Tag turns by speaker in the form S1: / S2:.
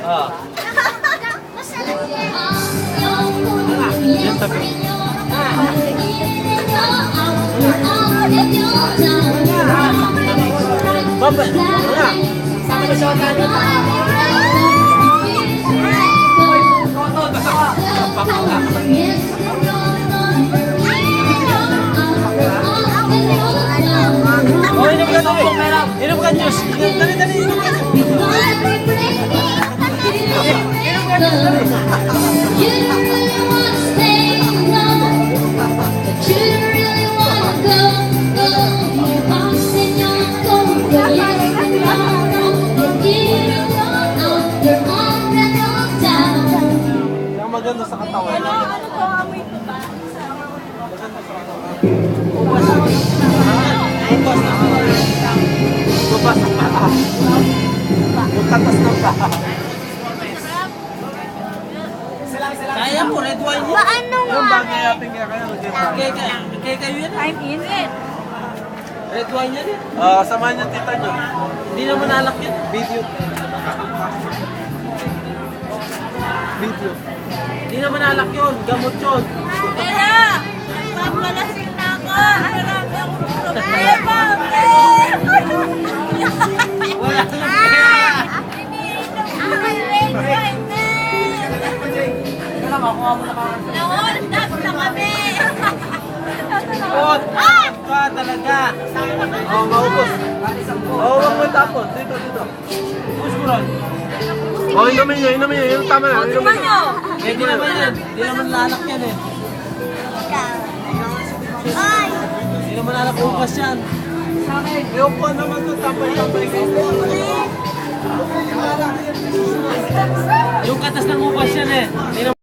S1: Ah. Yan tabi. Baba. Wala. Sama na siya tayo. Oh, inom ka tayo. Inom ka juice. Dali, dali, inom ka. Inom ka juice, ang maganda sa katawan.
S2: Ano ko, amoy ko ba?
S1: Bukas ang mata. Yung katas ng kaha. Kaya mo, red wine yan.
S2: Paano nga?
S1: Yung bagay natin kaya kaya kayo yan.
S2: I'm in it.
S1: Red wine yan eh. Samahan niya tita nyo. Hindi naman alak yan. Video. Video. Hindi naman alak yun. Gamot yun.
S2: Pero, nagpapalasing na ako. Harap ako problema.
S1: Wala na pera.
S2: Iniinom ko ng red wine na. Nahold up na kami.
S1: Pot! Ka talaga. Oo, maubos. Oo, wag mo tapos. Dito, dito. Ubus mo ron. Oo, inumin nyo, inumin nyo. Yung tama na. Inumin nyo. Hindi naman yan. Hindi naman lalak yan eh.
S2: Ay!
S1: Hindi naman lalak bukas yan. Yung po naman ito, tapay-tapay kayo. Yung katas ng bukas yan eh.